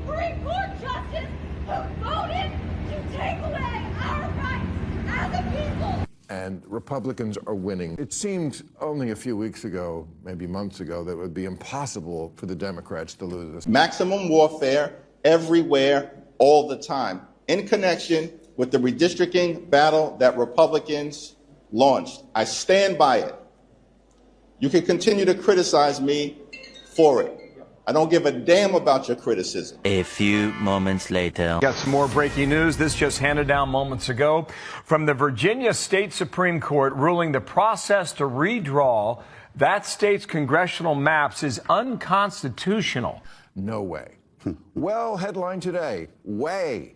Supreme Court justice who voted to take away our rights as a people. And Republicans are winning. It seemed only a few weeks ago, maybe months ago, that it would be impossible for the Democrats to lose this. Maximum warfare everywhere, all the time, in connection with the redistricting battle that Republicans launched. I stand by it. You can continue to criticize me for it. I don't give a damn about your criticism. A few moments later. Got some more breaking news. This just handed down moments ago from the Virginia State Supreme Court ruling the process to redraw that state's congressional maps is unconstitutional. No way. Well, headline today, way.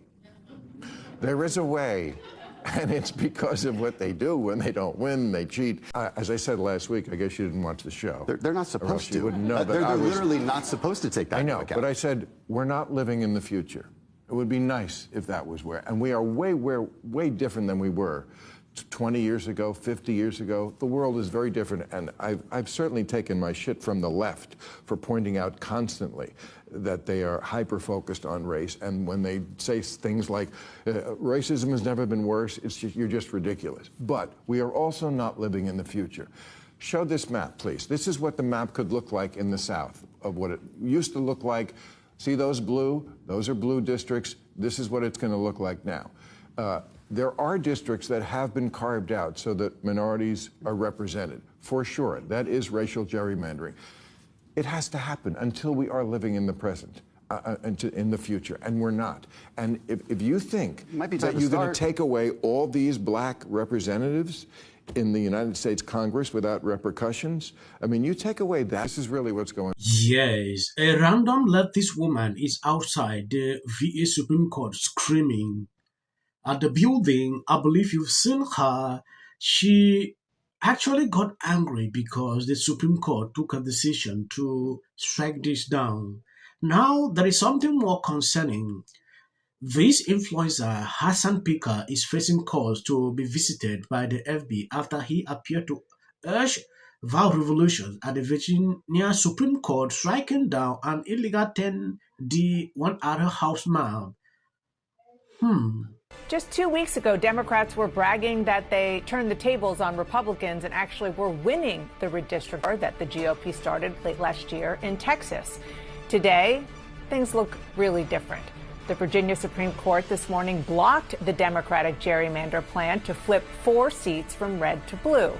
There is a way. And it's because of what they do when they don't win, they cheat. As I said last week, I guess you didn't watch the show. They're not supposed to. You wouldn't know, they're literally not supposed to take that into account. But I said, we're not living in the future. It would be nice if that was where. And we are way different than we were 20 years ago, 50 years ago. The world is very different. And I've certainly taken my shit from the left for pointing out constantly that they are hyper-focused on race. And when they say things like, racism has never been worse, you're just ridiculous. But we are also not living in the future. Show this map, please. This is what the map could look like in the South, of what it used to look like. See those blue? Those are blue districts. This is what it's going to look like now. There are districts that have been carved out so that minorities are represented, for sure. That is racial gerrymandering. It has to happen until we are living in the present, in the future, and we're not. And if you think that you're going to take away all these black representatives in the United States Congress without repercussions, I mean, you take away that. This is really what's going on. Yes, a random leftist woman is outside the VA Supreme Court screaming at the building. I believe you've seen her. She actually got angry because the Supreme Court took a decision to strike this down. Now, there is something more concerning. This influencer, Hassan Piker, is facing calls to be visited by the FBI after he appeared to urge vote revolution at the Virginia Supreme Court, striking down an illegal 10D 1 hour house map. Just 2 weeks ago, Democrats were bragging that they turned the tables on Republicans and actually were winning the redistricting that the GOP started late last year in Texas. Today, things look really different. The Virginia Supreme Court this morning blocked the Democratic gerrymander plan to flip 4 seats from red to blue.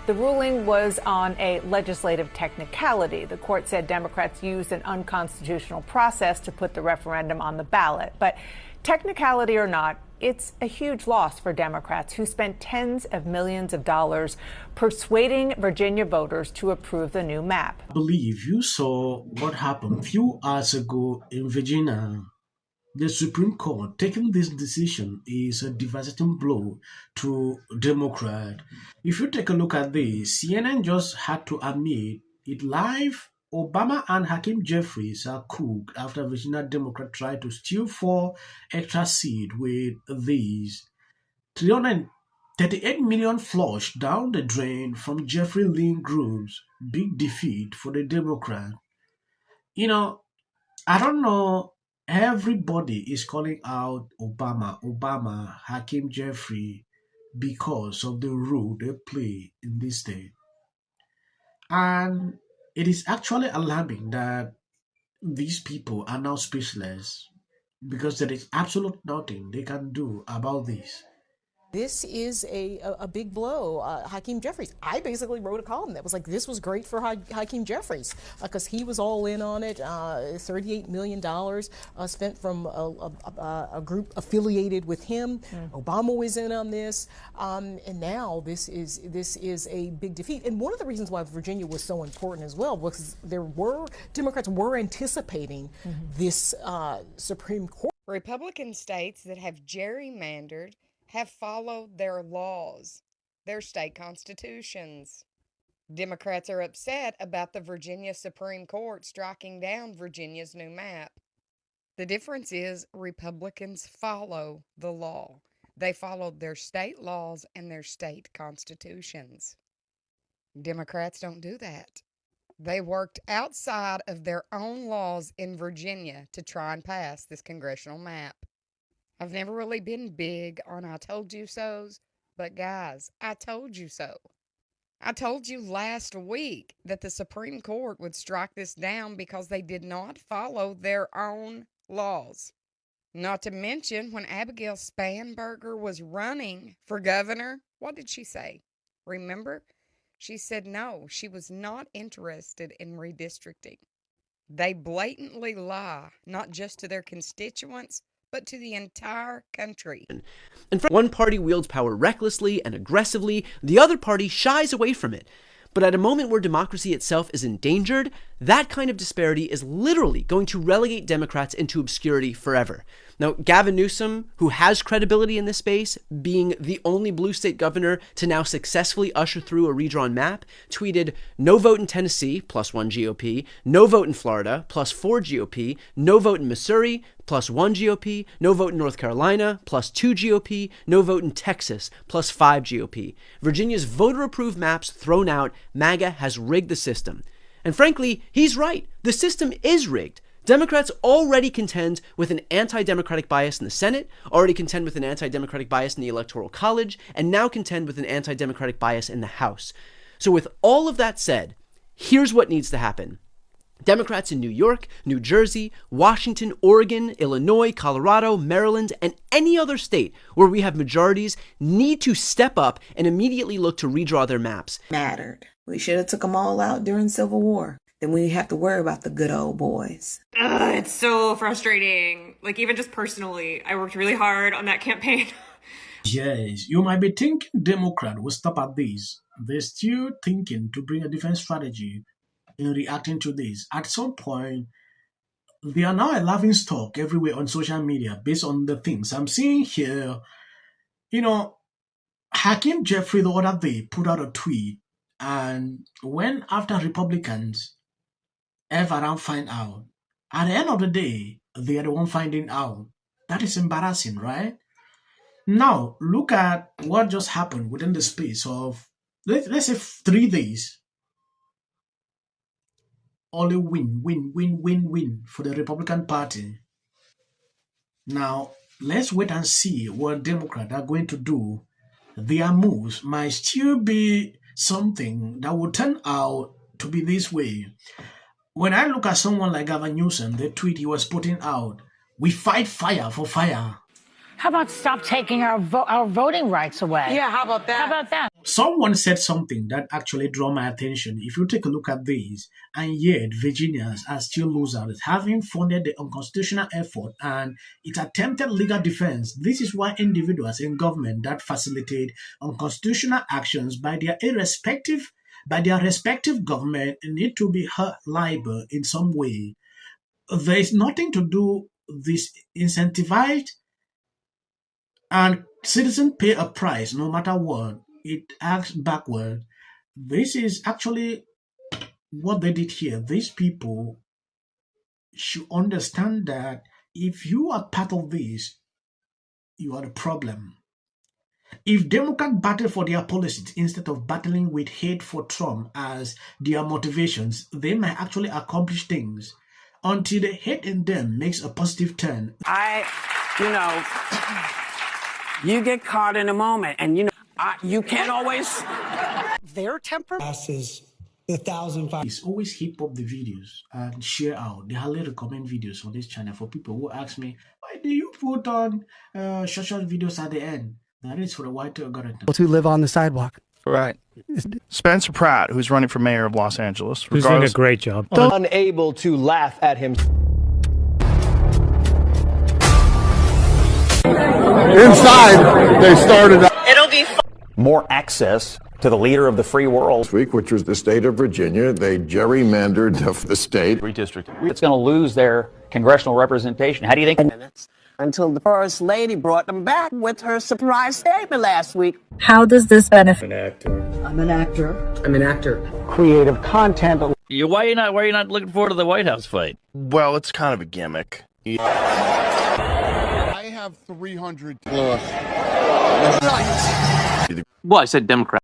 The ruling was on a legislative technicality. The court said Democrats used an unconstitutional process to put the referendum on the ballot. But technicality or not, it's a huge loss for Democrats who spent tens of millions of dollars persuading Virginia voters to approve the new map. I believe you saw what happened a few hours ago in Virginia. The Supreme Court taking this decision is a devastating blow to Democrats. If you take a look at this, CNN just had to admit it live. Obama and Hakeem Jefferies are cooked after Virginia Democrats tried to steal 4 extra seats with these. 338 million flushed down the drain from Jeffrey Lynn Group's big defeat for the Democrats. You know, I don't know, everybody is calling out Obama, Hakeem Jeffrey because of the role they play in this state. And it is actually alarming that these people are now speechless because there is absolutely nothing they can do about this. This is a big blow. Hakeem Jefferies, I basically wrote a column that was like, this was great for Hakeem Jefferies because he was all in on it. $38 million spent from a group affiliated with him. Obama was in on this. And now this is a big defeat. And one of the reasons why Virginia was so important as well was Democrats were anticipating this Supreme Court. Republican states that have gerrymandered have followed their laws, their state constitutions. Democrats are upset about the Virginia Supreme Court striking down Virginia's new map. The difference is Republicans follow the law. They followed their state laws and their state constitutions. Democrats don't do that. They worked outside of their own laws in Virginia to try and pass this congressional map. I've never really been big on I told you so's, but guys, I told you so. I told you last week that the Supreme Court would strike this down because they did not follow their own laws. Not to mention, when Abigail Spanberger was running for governor, what did she say? Remember? She said no, she was not interested in redistricting. They blatantly lie, not just to their constituents, but to the entire country. And one party wields power recklessly and aggressively, the other party shies away from it. But at a moment where democracy itself is endangered, that kind of disparity is literally going to relegate Democrats into obscurity forever. Now, Gavin Newsom, who has credibility in this space, being the only blue state governor to now successfully usher through a redrawn map, tweeted, "No vote in Tennessee, +1 GOP, no vote in Florida, +4 GOP, no vote in Missouri, +1 GOP, no vote in North Carolina, +2 GOP, no vote in Texas, +5 GOP. Virginia's voter-approved maps thrown out, MAGA has rigged the system." And frankly, he's right. The system is rigged. Democrats already contend with an anti-democratic bias in the Senate, already contend with an anti-democratic bias in the Electoral College, and now contend with an anti-democratic bias in the House. So with all of that said, here's what needs to happen. Democrats in New York, New Jersey, Washington, Oregon, Illinois, Colorado, Maryland, and any other state where we have majorities need to step up and immediately look to redraw their maps. Mattered. We should have took them all out during Civil War. Then we have to worry about the good old boys. It's so frustrating. Like, even just personally, I worked really hard on that campaign. Yes, you might be thinking Democrat will stop at this. They're still thinking to bring a different strategy in reacting to this. At some point, they are now a laughingstock everywhere on social media based on the things I'm seeing here. You know, Hakeem Jefferies the other day put out a tweet, and when after Republicans around find out, at the end of the day, they are the one finding out. That is embarrassing, right? Now, look at what just happened within the space of, let's say 3 days. Only win for the Republican Party. Now, let's wait and see what Democrats are going to do. Their moves might still be something that will turn out to be this way. When I look at someone like Gavin Newsom, the tweet he was putting out, "We fight fire for fire." How about stop taking our voting rights away? Yeah, how about that? How about that? Someone said something that actually drew my attention. If you take a look at this, and yet Virginians are still losers, having funded the unconstitutional effort and its attempted legal defense. This is why individuals in government that facilitate unconstitutional actions by their respective government need to be held liable in some way. There is nothing to do this incentivized, and citizens pay a price no matter what. It acts backward. This is actually what they did here. These people should understand that if you are part of this, you are the problem. If Democrats battle for their policies instead of battling with hate for Trump as their motivations, they might actually accomplish things until the hate in them makes a positive turn. You get caught in a moment, and you can't always. Their temper passes 1,005. It's always hip hop the videos and share out. They highly recommend videos on this channel for people who ask me, why do you put on short videos at the end? That is for the white algorithm. To live on the sidewalk. Right. Spencer Pratt, who's running for mayor of Los Angeles. Who's doing a great job. Unable to laugh at him. Inside, they started. It'll be more access to the leader of the free world. This week, which was the state of Virginia, they gerrymandered the state. Redistricting. It's going to lose their congressional representation. How do you think? Until the First Lady brought them back with her surprise statement last week. How does this benefit? I'm an actor. Creative content. Why are you not looking forward to the White House fight? Well, it's kind of a gimmick. I have 300. Well, I said Democrat.